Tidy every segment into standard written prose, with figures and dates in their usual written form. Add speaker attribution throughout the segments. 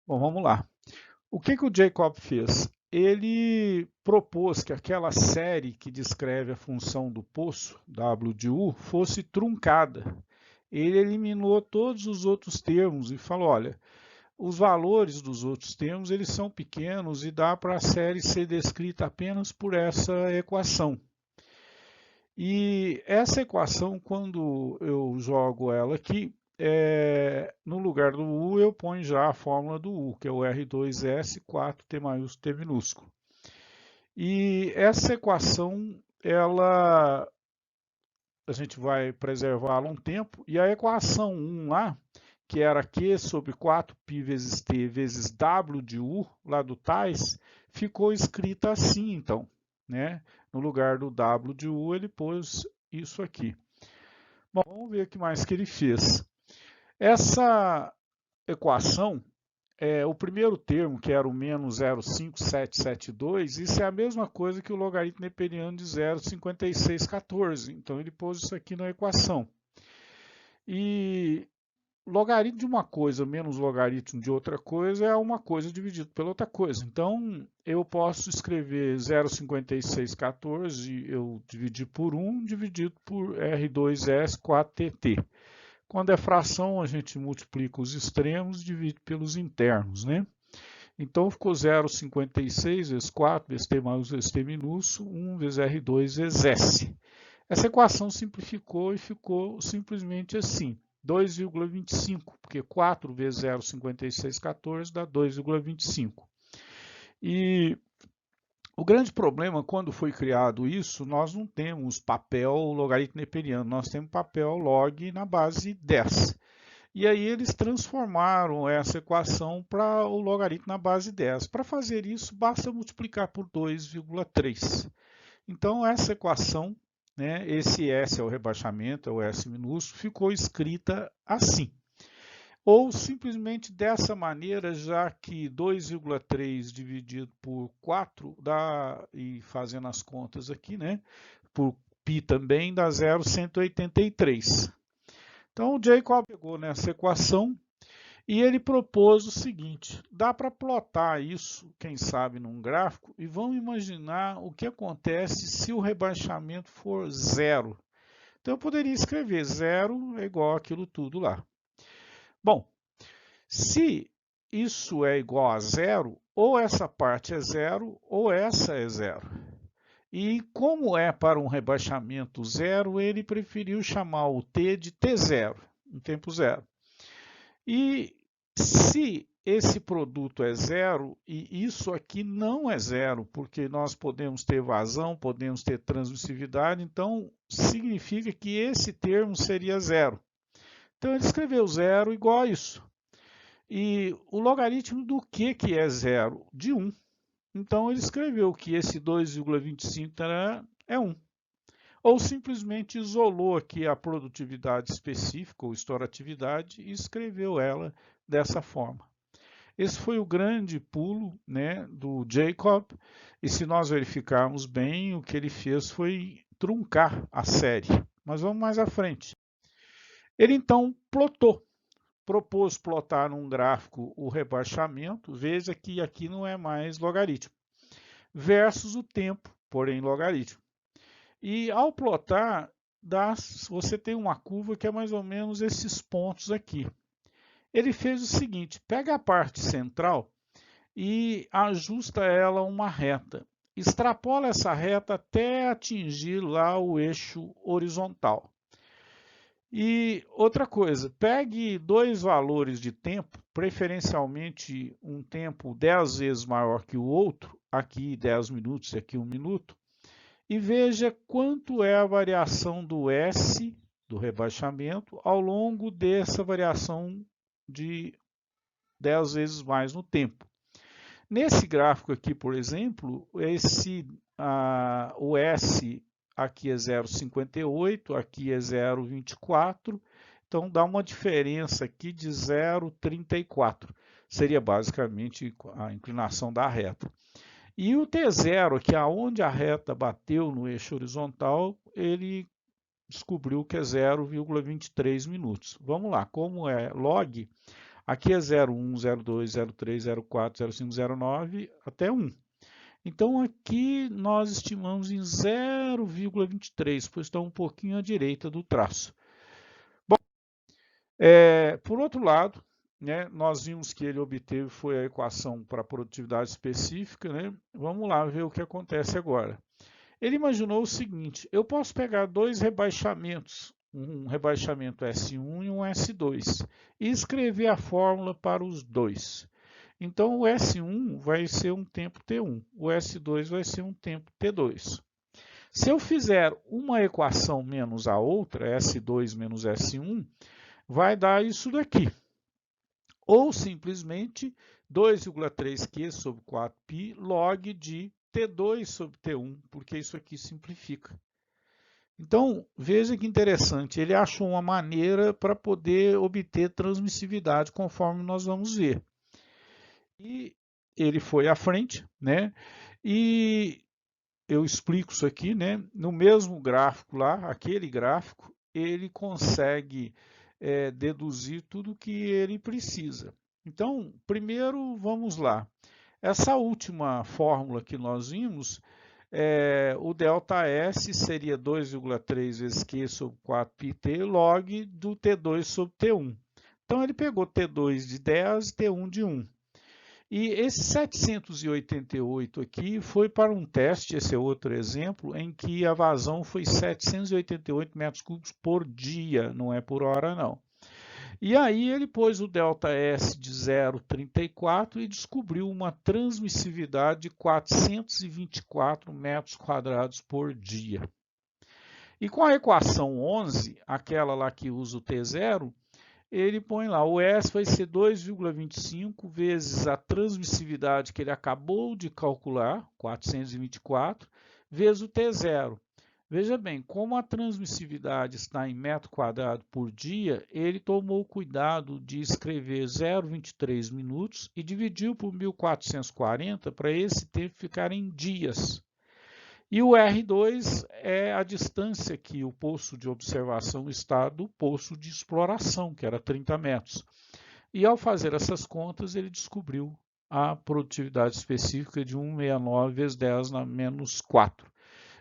Speaker 1: Bom, vamos lá. O que que o Jacob fez? Ele propôs que aquela série que descreve a função do poço, W de U, fosse truncada. Ele eliminou todos os outros termos e falou, olha, os valores dos outros termos eles são pequenos e dá para a série ser descrita apenas por essa equação. E essa equação, quando eu jogo ela aqui, no lugar do U eu ponho já a fórmula do U, que é o R2S 4T maiúsculo T minúsculo. E essa equação, a gente vai preservá-la um tempo, e a equação 1 lá, que era Q sobre 4π vezes T vezes W de U, lá do Tais, ficou escrita assim, então, né? No lugar do W de U, ele pôs isso aqui. Bom, vamos ver o que mais que ele fez. Essa equação, o primeiro termo, que era o menos 0,5772, isso é a mesma coisa que o logaritmo neperiano de 0,5614. Então, ele pôs isso aqui na equação. E logaritmo de uma coisa menos logaritmo de outra coisa é uma coisa dividido pela outra coisa. Então, eu posso escrever 0,5614, eu dividir por 1, dividido por R2S4TT. Quando é fração, a gente multiplica os extremos e divide pelos internos, né? Então, ficou 0,56 vezes 4 vezes T maiúsculo vezes T minúsculo, 1 vezes R2 vezes S. Essa equação simplificou e ficou simplesmente assim, 2,25, porque 4 vezes 0,5614 dá 2,25. E o grande problema, quando foi criado isso, nós não temos papel logaritmo neperiano, nós temos papel log na base 10. E aí eles transformaram essa equação para o logaritmo na base 10. Para fazer isso, basta multiplicar por 2,3. Então, essa equação, né, esse S é o rebaixamento, é o S minúsculo, ficou escrita assim. Ou simplesmente dessa maneira, já que 2,3 dividido por 4 dá, e fazendo as contas aqui, né, por π também dá 0,183. Então, o Jacob pegou nessa equação e ele propôs o seguinte: dá para plotar isso, quem sabe, num gráfico, e vamos imaginar o que acontece se o rebaixamento for zero. Então eu poderia escrever zero é igual aquilo tudo lá. Bom, se isso é igual a zero, ou essa parte é zero, ou essa é zero. E como é para um rebaixamento zero, ele preferiu chamar o t de t0, um tempo zero. E se esse produto é zero e isso aqui não é zero, porque nós podemos ter vazão, podemos ter transmissividade, então significa que esse termo seria zero. Então ele escreveu zero igual a isso. E o logaritmo do que é zero? De 1. Então ele escreveu que esse 2,25 é 1. Ou simplesmente isolou aqui a produtividade específica ou estoratividade e escreveu ela dessa forma. Esse foi o grande pulo, né, do Jacob, e se nós verificarmos bem, o que ele fez foi truncar a série. Mas vamos mais à frente. Ele então plotou, propôs plotar num gráfico o rebaixamento, veja que aqui não é mais logaritmo, versus o tempo, porém logaritmo. E ao plotar, você tem uma curva que é mais ou menos esses pontos aqui. Ele fez o seguinte, pega a parte central e ajusta ela a uma reta. Extrapola essa reta até atingir lá o eixo horizontal. E outra coisa, pegue dois valores de tempo, preferencialmente um tempo 10 vezes maior que o outro, aqui 10 minutos e aqui 1 minuto, e veja quanto é a variação do S, do rebaixamento, ao longo dessa variação de 10 vezes mais no tempo. Nesse gráfico aqui, por exemplo, o S aqui é 0,58, aqui é 0,24, então dá uma diferença aqui de 0,34. Seria basicamente a inclinação da reta. E o T0, que é onde a reta bateu no eixo horizontal, ele descobriu que é 0,23 minutos. Vamos lá, como é log, Aqui é 0,1, 0,2, 0,3, 0,4, 0,5, 0,9 até 1. Então aqui nós estimamos em 0,23, pois está um pouquinho à direita do traço. Bom, por outro lado, né, nós vimos que ele obteve foi a equação para a produtividade específica, né? Vamos lá ver o que acontece agora. Ele imaginou o seguinte: eu posso pegar dois rebaixamentos, um rebaixamento S1 e um S2, e escrever a fórmula para os dois. Então, o S1 vai ser um tempo T1, o S2 vai ser um tempo T2. Se eu fizer uma equação menos a outra, S2 menos S1, vai dar isso daqui. Ou simplesmente 2,3Q sobre 4π log de T2 sobre T1, porque isso aqui simplifica. Então, veja que interessante, ele achou uma maneira para poder obter transmissividade, conforme nós vamos ver. E ele foi à frente, né? E eu explico isso aqui, né? No mesmo gráfico lá, aquele gráfico, ele consegue deduzir tudo o que ele precisa. Então, primeiro, vamos lá. Essa última fórmula que nós vimos, o ΔS seria 2,3 vezes Q sobre 4πt log do T2 sobre T1. Então, ele pegou T2 de 10 e T1 de 1. E esse 788 aqui foi para um teste, esse é outro exemplo, em que a vazão foi 788 metros cúbicos por dia, não é por hora não. E aí ele pôs o ΔS de 0,34 e descobriu uma transmissividade de 424 metros quadrados por dia. E com a equação 11, aquela lá que usa o T0, ele põe lá, o S vai ser 2,25 vezes a transmissividade que ele acabou de calcular, 424, vezes o T0. Veja bem, como a transmissividade está em metro quadrado por dia, ele tomou cuidado de escrever 0,23 minutos e dividiu por 1440 para esse tempo ficar em dias. E o R2 é a distância que o posto de observação está do posto de exploração, que era 30 metros. E ao fazer essas contas, ele descobriu a produtividade específica de 169 vezes 10 na menos 4.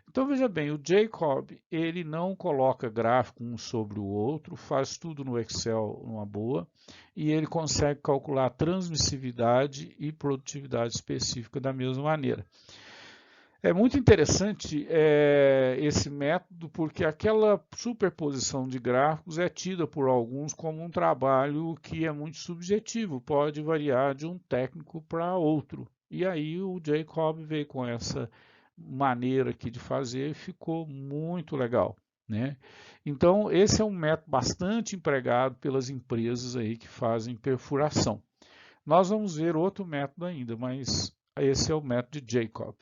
Speaker 1: Então veja bem, o Jacob ele não coloca gráfico um sobre o outro, faz tudo no Excel numa boa, e ele consegue calcular a transmissividade e produtividade específica da mesma maneira. É muito interessante esse método, porque aquela superposição de gráficos é tida por alguns como um trabalho que é muito subjetivo, pode variar de um técnico para outro. E aí o Jacob veio com essa maneira aqui de fazer e ficou muito legal, né? Então, esse é um método bastante empregado pelas empresas aí que fazem perfuração. Nós vamos ver outro método ainda, mas esse é o método de Jacob.